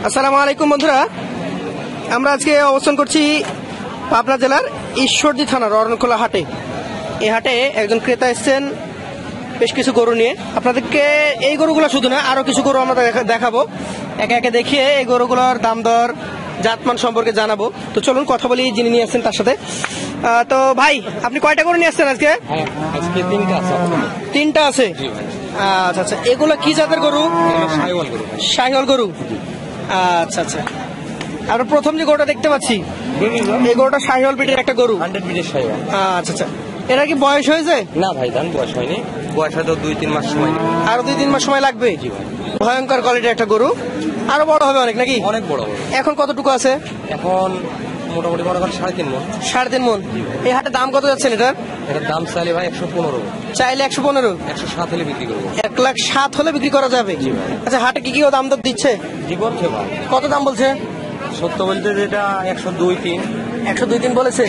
আসসালামু আলাইকুম বন্ধুরা, আমরা আজকে অবস্থান করছি পাবনা জেলার ঈশ্বরদী থানার অরণখোলা হাটে। এই হাটে একজন ক্রেতা এসেছেন বেশ কিছু গরু নিয়ে। আপনাদেরকে এই গরুগুলো শুধু না, আরো কিছু গরু আমরা দেখাবো, একে একে দেখিয়ে এই গরুগুলোর দাম দর জাতমান সম্পর্কে জানাবো। তো চলুন কথা বলি যিনি নিয়ে আসছেন তার সাথে। তো ভাই, আপনি কয়টা গরু নিয়ে আসছেন আজকে? আজকে তিনটা আছে। আচ্ছা আচ্ছা, এগুলো কি জাতের গরু? শাহিওয়াল গরু। আচ্ছা আচ্ছা, আর প্রথম যে গরুটা দেখতে পাচ্ছি এই গরুটা শাহিওয়াল ব্রিডের একটা গরু। 100 ব্রিডের শাহিওয়াল। আচ্ছা আচ্ছা, এটা কি বয়স হয়েছে? না ভাই, জান বয়স হয়নি, বয়স হয়তো 2-3 মাস সময় নেবে। আরো 2-3 মাস সময় লাগবে। জি ভাই। ভয়ঙ্কর কোয়ালিটির একটা গরু, আরো বড় হবে অনেক নাকি? অনেক বড়। এখন কতটুকু আছে? এখন মোটামুটি মনে করেন 3.5 মণ। 3.5 মণ। এই হাটে দাম কত যাচ্ছেন এটার? এটার দাম চাইলে ভাই 115। চাইলে 115। 107 হলে বিক্রি করবো। 1,07,000 হলে বিক্রি করা যাবে। আচ্ছা, হাটে কি কি দাম দর দিচ্ছে? জীবন সেবা কত দাম বলছে? সত্য বলতে যেটা 102-3। 102-3 বলেছে।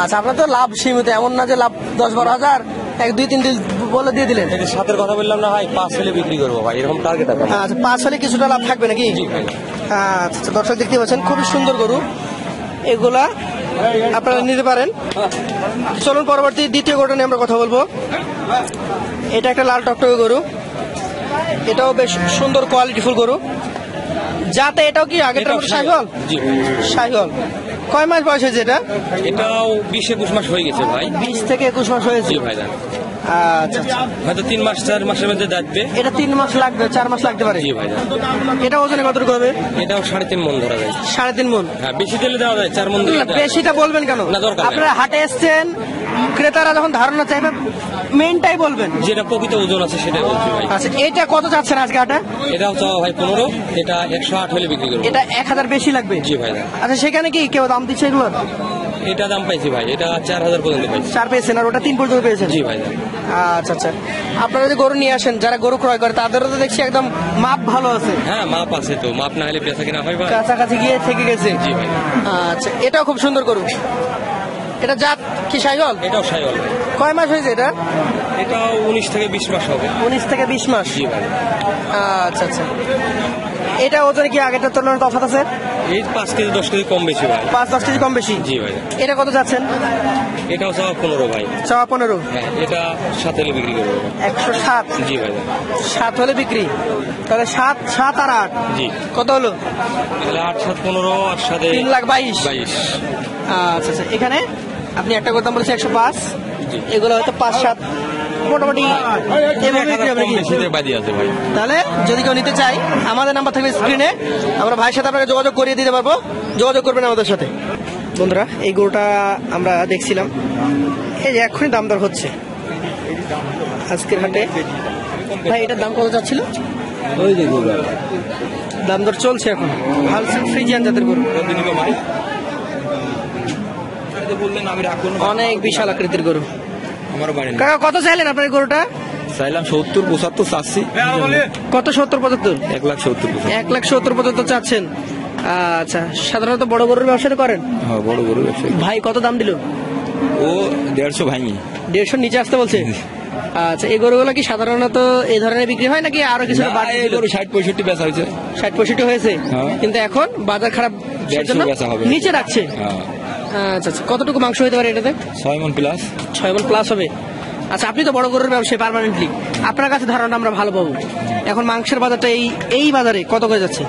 আচ্ছা, আপনার তো লাভ সীমিত, এমন না যে লাভ 10-12 হাজার 1-2-3 দিন বলে দিয়ে দিলেন। এর সাথের কথা বললাম না ভাই, 5 হলে বিক্রি করবো ভাই, এরকম টার্গেট আছে। আচ্ছা, 5 হলে কিছুটা লাভ থাকবে নাকি? জি ভাই। আচ্ছা, দর্শক দেখতে পাচ্ছেন খুবই সুন্দর গরু, এগুলা আপনারা নিতে পারেন। চলুন পরবর্তী দ্বিতীয় গরুটা নিয়ে আমরা কথা বলবো। এটা একটা লাল টকটকে গরু, এটাও বেশ সুন্দর কোয়ালিটিফুল গরু। যাতে এটাও কি আগেরটার মতো শাহিওয়াল? জি শাহিওয়াল। কয় মাস বয়স হয়েছে এটা? এটাও 20-21 মাস হয়ে গেছে ভাই। 20 থেকে 21 মাস হয়েছে। জি ভাই। আচ্ছা আচ্ছা, হয়তো 3-4 মাসের মধ্যে যাবে। এটা 3 মাস লাগবে, 4 মাস লাগতে পারে। জি ভাই। এটা ওজনে কতটুকু হবে? এটাও 3.5 মণ ধরা যায়। 3.5 মণ। হ্যাঁ, বেশি দিলে দেওয়া যায়, 4 মণ দিলে দেওয়া যায়। বেশিটা বলবেন কেন? না, দরকার নেই। আপনারা হাটে এসছেন, ক্রেতারা যখন ধারণা চাইবে মেনটাই বলবেন, যেটা প্রকৃত ওজন আছে সেটাই বলছি ভাই। আচ্ছা, এটা কত চাচ্ছেন আজকে হাটে? এটাও চাওয়া ভাই 15, এটা 108 হলে বিক্রি করবো। এটা 1000 বেশি লাগবে। জি ভাই। আচ্ছা, সেখানে কি কেউ দাম দিচ্ছে এগুলোর? এটা দাম পাইছি ভাই, এটা 4000 পর্যন্ত পাইছি। 4 পেয়েছেন আর ওটা 3 পর্যন্ত পেয়েছেন? জি ভাই। আচ্ছা আচ্ছা, আপনারা যে গরু নিয়ে আসেন, যারা গরু ক্রয় করে তাদেরও তো দেখছি একদম মাপ ভালো আছে। হ্যাঁ, মাপ আছে তো, মাপ না হলে বেচা কিনা হয় ভাই। কাছাকাছি গিয়ে থেকে গেছে। জি ভাই। আচ্ছা, এটাও খুব সুন্দর গরু। এটা জাত কি শাহিওয়াল? এটাও শাহিওয়াল। কয় মাস হয়েছে এটা? এটাও 19 থেকে 20 মাস হবে। 19 থেকে 20 মাস। জি ভাই। আচ্ছা আচ্ছা, এটা ওজনে কি আগেরটার তুলনায় তফাৎ আছে? এই 5 কেজি 10 কেজি কম বেশি ভাই। 5-10 কেজি কম বেশি। জি ভাই। এটা কত যাচ্ছেন? এটাও চাওয়া 15 ভাই। চাওয়া 15। হ্যাঁ, এটা 7 হলে বিক্রি করবো। 107। জি ভাই। 7 হলে বিক্রি, তাহলে 7 আর 8 জি। কত হলো? তাহলে 8-7-15 আর সাথে 3,22,000। আচ্ছা আচ্ছা, এখানে আপনি একটা কথা বলেছেন 105, এগুলো হয়তো 5-7 মোটামুটি এভাবে বিক্রি হবে নাকি? বাদি আছে ভাই। তাহলে যদি কেউ নিতে চাই, আমাদের নাম্বার থাকবে স্ক্রিনে, আমরা ভাইয়ের সাথে আপনাকে যোগাযোগ করিয়ে দিতে পারবো, যোগাযোগ করবেন আমাদের সাথে। বন্ধুরা, এই গরুটা আমরা দেখছিলাম, এই যে এখনই দাম দর হচ্ছে আজকের হাটে। ভাই, এটার দাম কত যাচ্ছিল? ওই যে গরু দাম দর চলছে এখন। হালসেন ফ্রিজিয়ান জাতের গরু, বললেন আমি রাখবো না। অনেক বিশাল আকৃতির গরু। আমারও বাড়ি না। কাকা, কত চাইলেন আপনার এই গরুটা? চাইলাম 70-75 চাচ্ছি। কত? 70-75? 1,70,000। 1,70,000 পর্যন্ত চাচ্ছেন। আচ্ছা, সাধারণত বড় গরুর ব্যবসা করেন? হ্যাঁ, বড় গরু ব্যবসা। ভাই কত দাম দিল? ও 150 ভাঙি। 150 নিচে আসতে বলছে। আচ্ছা, এই গরুগুলো কি সাধারণত এই ধরনের বিক্রি হয় নাকি আরো কিছু? 60-65 বেচা হয়েছে। 60-65 হয়েছে, কিন্তু এখন বাজার খারাপ, 150 বেচা হবে। নিচে রাখছে। আচ্ছা আচ্ছা, কতটুকু মাংস হতে পারে এটাতে? 6 মণ প্লাস। 6 মণ প্লাস হবে। আচ্ছা, আপনি তো বড় গরুর ব্যবসায়ী পার্মানেন্টলি, আপনার কাছে ধারণা আমরা ভালো পাবো। এখন মাংসের বাজারটা এই বাজারে কত করে যাচ্ছে?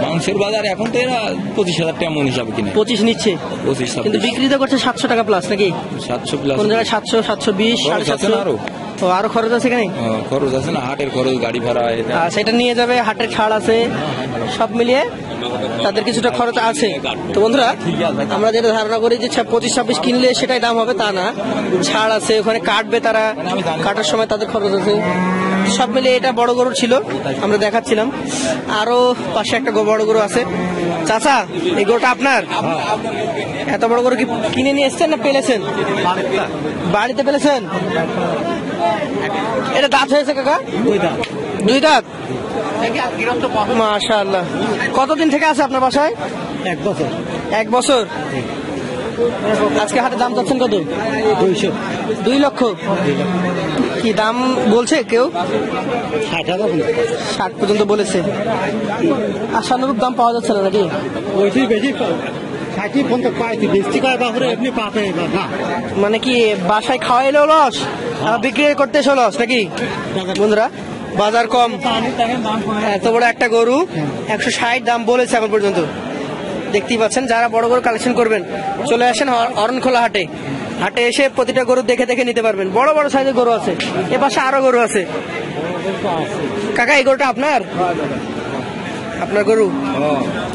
মাংসের বাজার এখন তো এরা 25,000 টাকা মণ হিসাবে কিনে। 25 নিচ্ছে, 25, কিন্তু বিক্রি তো করছে 700 টাকা প্লাস নাকি? 700 প্লাস। কোন জায়গায় 700, 720, 750। ও, আরো খরচ আছে এখানে? খরচ আছে না, হাটের খরচ, গাড়ি ভাড়া। সেটা নিয়ে যাবে, হাটের ছাড় আছে, সব মিলিয়ে তাদের কিছুটা খরচ আছে। তো বন্ধুরা, আমরা যেটা ধারণা করি যে 25-26 কিনলে সেটাই দাম হবে, তা না, ছাড় আছে, ওখানে কাটবে তারা, কাটার সময় তাদের খরচ আছে, সব মিলিয়ে এটা বড় গরু ছিল, আমরা দেখাচ্ছিলাম। আরো পাশে একটা বড় গরু আছে। চাচা, এই গরুটা আপনার? এত বড় গরু কি কিনে নিয়ে এসছেন না পেলেছেন? বাড়িতে পেলেছেন? এটা দাঁত হয়েছে কাকা? 2 দাঁত। মাশাআল্লাহ। কতদিন থেকে আছে আপনার বাসায়? 1 বছর। 1 বছর। আজকে হাটে দাম চাচ্ছেন কত? 2 লক্ষ। কি দাম বলছে কেউ? 60 পর্যন্ত বলেছে। আশানুরূপ দাম পাওয়া যাচ্ছে না নাকি? মানে কি বাসায় খাওয়াইলেও লস, বিক্রি করতে এসে লস নাকি? বন্ধুরা বাজার কম, এত বড় একটা গরু 160 দাম বলেছে এখন পর্যন্ত। দেখতেই পাচ্ছেন, যারা বড় গরু কালেকশন করবেন চলে আসেন অরণখোলা হাটে। হাটে এসে প্রতিটা গরু দেখে দেখে নিতে পারবেন। বড় বড় সাইজের গরু আছে, এ পাশে আরো গরু আছে। কাকা এই গরুটা আপনার? আপনার গরু?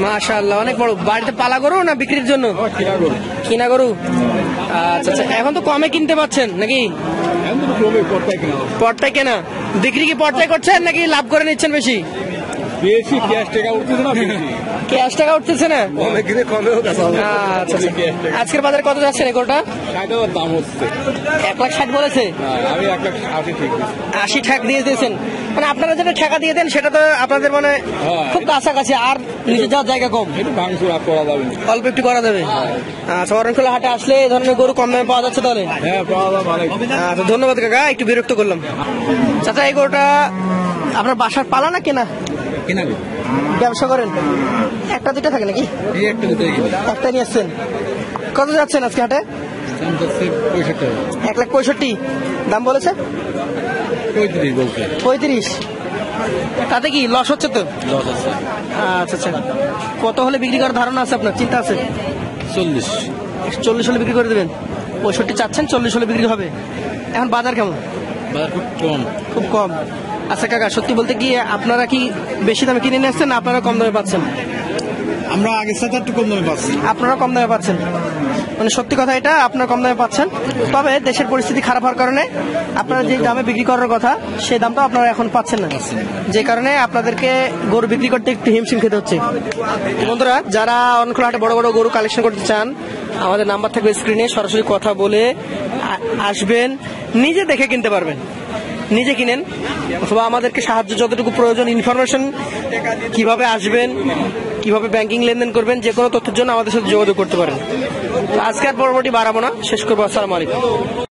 মাশাআল্লাহ, অনেক বড়। বাড়িতে পালা গরু না বিক্রির জন্য? কিনা গরু। আচ্ছা আচ্ছা, এখন তো কমে কিনতে পাচ্ছেন নাকি? পর্তায় কেনা। বিক্রি কি পর্তায় করছেন নাকি লাভ করে নিচ্ছেন বেশি? ক্যাশ টাকা উঠতেছে না। আচ্ছা, আজকের বাজারে কত যাচ্ছে রে গরুটা? 1,60,000 বলেছে। 80 ঠাক দিয়ে দিয়েছেন। মানে আপনারা যেটা টাকা দিয়ে দেন সেটা তো আপনাদের মানে খুব কাছাকাছি, আর নিচে যাওয়ার জায়গা কম, অল্প একটু করা যাবে। আচ্ছা, অরণখোলা হাটে আসলে এই ধরনের গরু কম দামে পাওয়া যাচ্ছে তাহলে? আচ্ছা, ধন্যবাদ কাকা, একটু বিরক্ত করলাম। চাচা এই গরুটা আপনার বাসার পালা না কেনা? ব্যবসা করেন? একটা দুটা থাকে নাকি? একটা নিয়ে আসছেন। কত যাচ্ছেন আজকে হাটে? 1,65,000 দাম বলেছে। 35। তাতে কি লস হচ্ছে তো? আচ্ছা আচ্ছা, কত হলে বিক্রি করার ধারণা আছে আপনার, চিন্তা আছে? 40 হলে বিক্রি করে দেবেন। 65 চাচ্ছেন, 40 হলে বিক্রি হবে। এখন বাজার কেমন? খুব কম। আচ্ছা কাকা, সত্যি বলতে কি আপনারা কি বেশি দামে কিনে নিয়ে আসছেন না আপনারা কম দামে পাচ্ছেন? আমরা আগের সাথে একটু কম দামে পাচ্ছি। আপনারা কম দামে পাচ্ছেন, মানে সত্যি কথা এটা, আপনারা কম দামে পাচ্ছেন। তবে দেশের পরিস্থিতি খারাপ হওয়ার কারণে আপনারা যে দামে বিক্রি করার কথা সেই দামটা আপনারা এখন পাচ্ছেন না, যে কারণে আপনাদেরকে গরু বিক্রি করতে একটু হিমশিম খেতে হচ্ছে। বন্ধুরা, যারা অরণখোলা হাটে বড় বড় গরু কালেকশন করতে চান, আমাদের নাম্বার থাকবে স্ক্রিনে, সরাসরি কথা বলে আসবেন, নিজে দেখে কিনতে পারবেন। নিজে কিনেন অথবা আমাদেরকে সাহায্য যতটুকু প্রয়োজন, ইনফরমেশন কিভাবে আসবেন, কিভাবে ব্যাংকিং লেনদেন করবেন, যে কোনো তথ্যের জন্য আমাদের সাথে যোগাযোগ করতে পারেন। আজকে আর পরবর্তী বাড়াবো না, শেষ করবো। আসসালামু আলাইকুম।